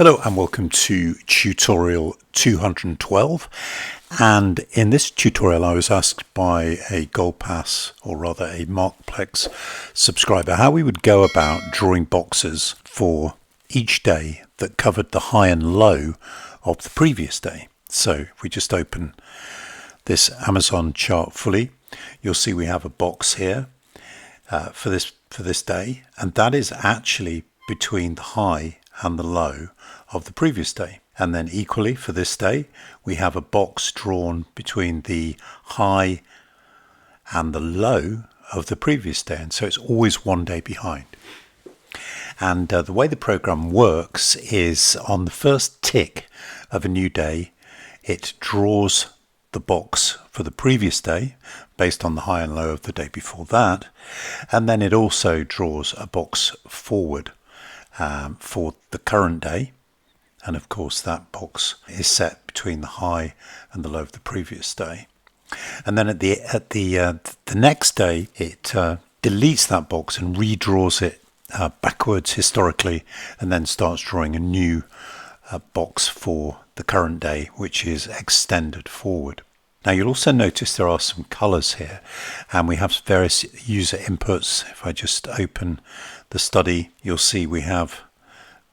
Hello and welcome to tutorial 212, and in this tutorial I was asked by a Gold Pass, or rather a Markplex subscriber, how we would go about drawing boxes for each day that covered the high and low of the previous day. So if we just open this Amazon chart fully, you'll see we have a box here for this day, and that is actually between the high and the low of the previous day. And then equally for this day, we have a box drawn between the high and the low of the previous day, and so it's always one day behind. And the way the program works is on the first tick of a new day, it draws the box for the previous day based on the high and low of the day before that, and then it also draws a box forward for the current day, and of course that box is set between the high and the low of the previous day. And then at the next day, it deletes that box and redraws it backwards historically, and then starts drawing a new box for the current day, which is extended forward. Now you'll also notice there are some colors here, and we have various user inputs. If I just open the study, you'll see we have,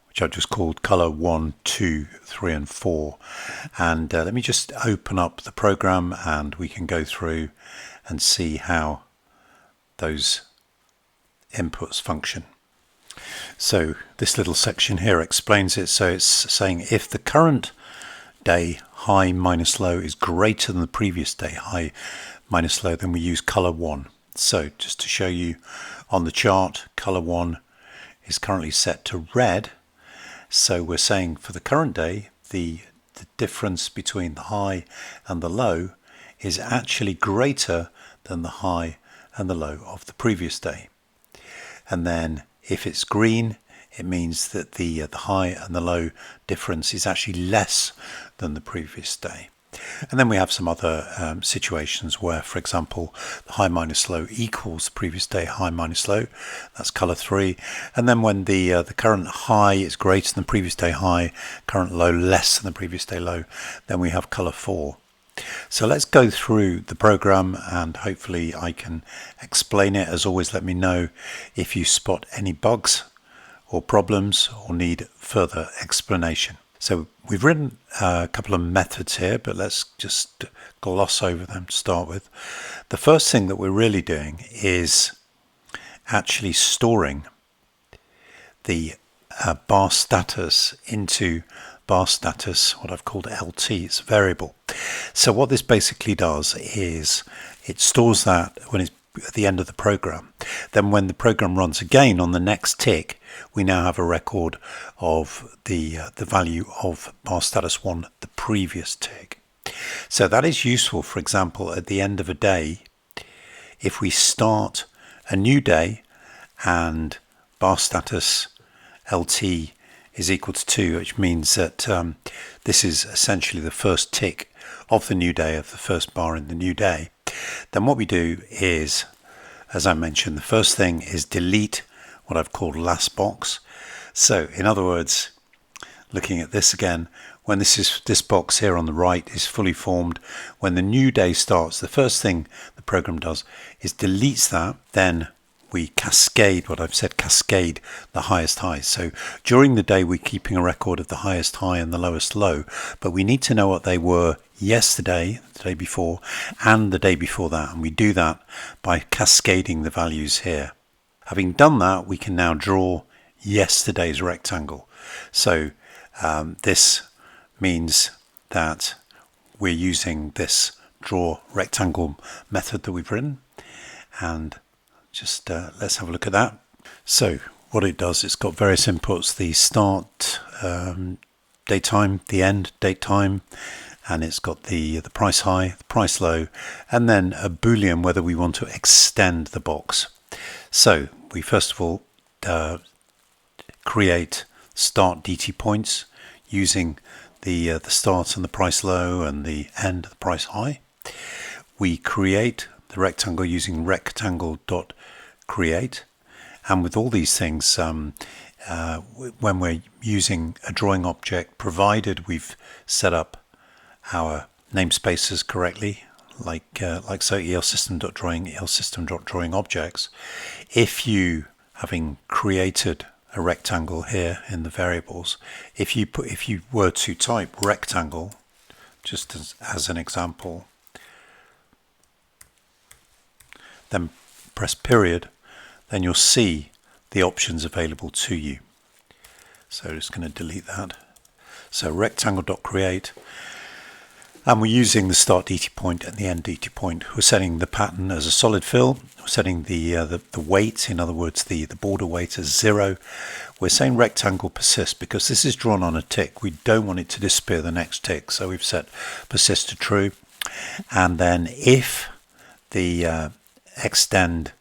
which I've just called color 1, 2, 3 and 4. And let me just open up the program and we can go through and see how those inputs function. So this little section here explains it. So it's saying if the current day high minus low is greater than the previous day high minus low, then we use color 1. So just to show you on the chart, color 1 is currently set to red. So we're saying for the current day, the difference between the high and the low is actually greater than the high and the low of the previous day. And then if it's green, it means that the high and the low difference is actually less than the previous day. And then we have some other situations where, for example, the high minus low equals the previous day high minus low. That's color 3. And then when the current high is greater than the previous day high, current low less than the previous day low, then we have color 4. So let's go through the program and hopefully I can explain it. As always, let me know if you spot any bugs or problems or need further explanation. So we've written a couple of methods here, but let's just gloss over them to start with. The first thing that we're really doing is actually storing the bar status into bar status, what I've called LT. It's a variable. So what this basically does is it stores that when it's at the end of the program. Then when the program runs again on the next tick, we now have a record of the value of bar status 1 the previous tick. So that is useful, for example, at the end of a day, if we start a new day and bar status LT is equal to 2, which means that this is essentially the first tick of the new day, of the first bar in the new day. Then what we do is, as I mentioned, the first thing is delete what I've called last box. So in other words, looking at this again, when this box here on the right is fully formed, when the new day starts, the first thing the program does is deletes that. Then we cascade, what I've said, cascade the highest highs. So during the day we're keeping a record of the highest high and the lowest low, but we need to know what they were yesterday, the day before, and the day before that, and we do that by cascading the values here. Having done that, we can now draw yesterday's rectangle. So this means that we're using this draw rectangle method that we've written, and just let's have a look at that. So what it does, it's got various inputs: the start date time, the end date time, and it's got the price high, the price low, and then a boolean whether we want to extend the box. So we first of all create start DT points using the start and the price low and the end of the price high. We create the rectangle using rectangle.create, and with all these things when we're using a drawing object, provided we've set up our namespaces correctly, like so, elsystem.drawing, elsystem.drawing objects. If you, having created a rectangle here in the variables, if you were to type rectangle, just as an example, then press period, then you'll see the options available to you. So just going to delete that. So rectangle.create, and we're using the start DT point and the end DT point. We're setting the pattern as a solid fill. We're setting the weight, in other words, the border weight as 0. We're saying rectangle persist because this is drawn on a tick. We don't want it to disappear the next tick, so we've set persist to true. And then if the extend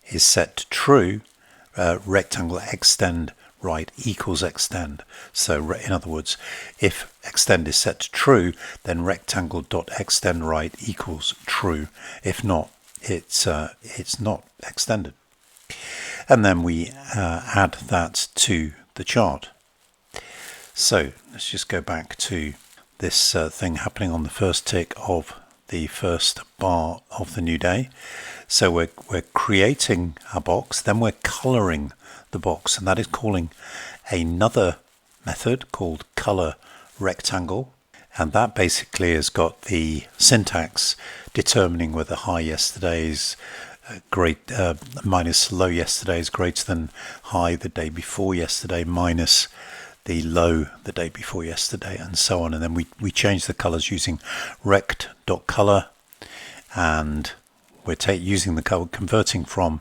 is set to true, rectangle extend right equals extend. So in other words, if extend is set to true, then rectangle dot extend right equals true. If not, it's not extended. And then we add that to the chart. So let's just go back to this thing happening on the first tick of the first bar of the new day. So we're creating a box, then we're coloring the box, and that is calling another method called color rectangle, and that basically has got the syntax determining whether high yesterday's minus low yesterday is greater than high the day before yesterday minus the low the day before yesterday, and so on. And then we change the colors using rect.color, and we're using the color, converting from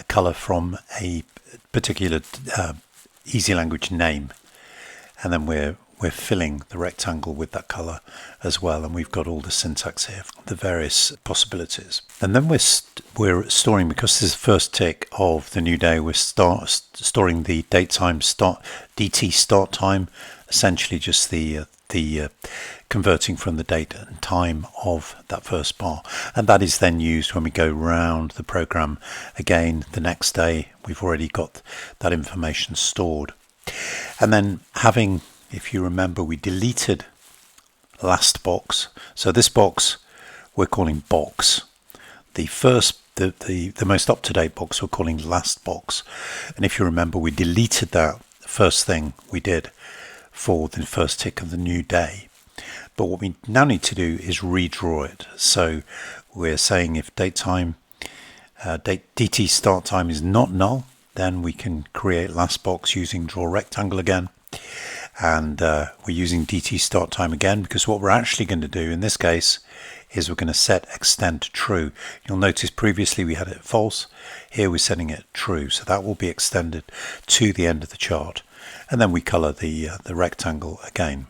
color from a particular EasyLanguage name, and then we're filling the rectangle with that color as well, and we've got all the syntax here, the various possibilities. And then we're storing, because this is the first tick of the new day, we're storing the DateTime DT start time, essentially just the converting from the date and time of that first bar, and that is then used when we go round the program again the next day. We've already got that information stored. And then having, if you remember, we deleted last box, so this box we're calling box. The first, the most up-to-date box we're calling last box, and if you remember, we deleted that first thing we did for the first tick of the new day. But what we now need to do is redraw it. So we're saying if DateTime DT start time is not null, then we can create last box using draw rectangle again, and we're using DT start time again, because what we're actually going to do in this case is we're going to set extend to true. You'll notice previously we had it false, here we're setting it true, so that will be extended to the end of the chart, and then we color the rectangle again.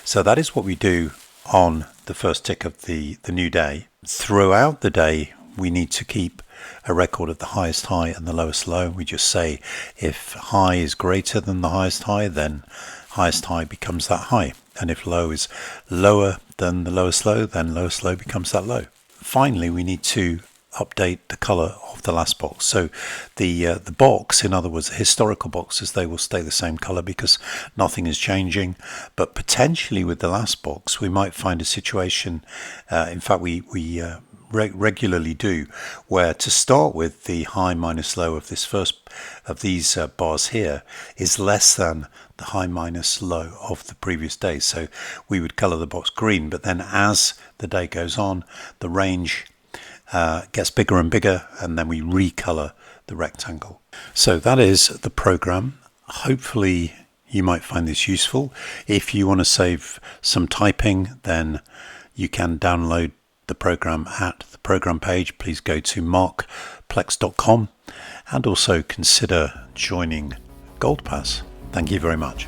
So that is what we do on the first tick of the new day. Throughout the day we need to keep a record of the highest high and the lowest low. We just say if high is greater than the highest high, then highest high becomes that high, and if low is lower than the lowest low, then lowest low becomes that low. Finally, we need to update the color of the last box. So the box, in other words, the historical boxes, they will stay the same color because nothing is changing. But potentially with the last box, we might find a situation, in fact we regularly do, where to start with the high minus low of this first of these bars here is less than the high minus low of the previous day. So we would color the box green, but then as the day goes on, the range gets bigger and bigger, and then we recolor the rectangle. So that is the program. Hopefully you might find this useful. If you want to save some typing, then you can download the program at the program page. Please go to markplex.com and also consider joining GoldPass. Thank you very much.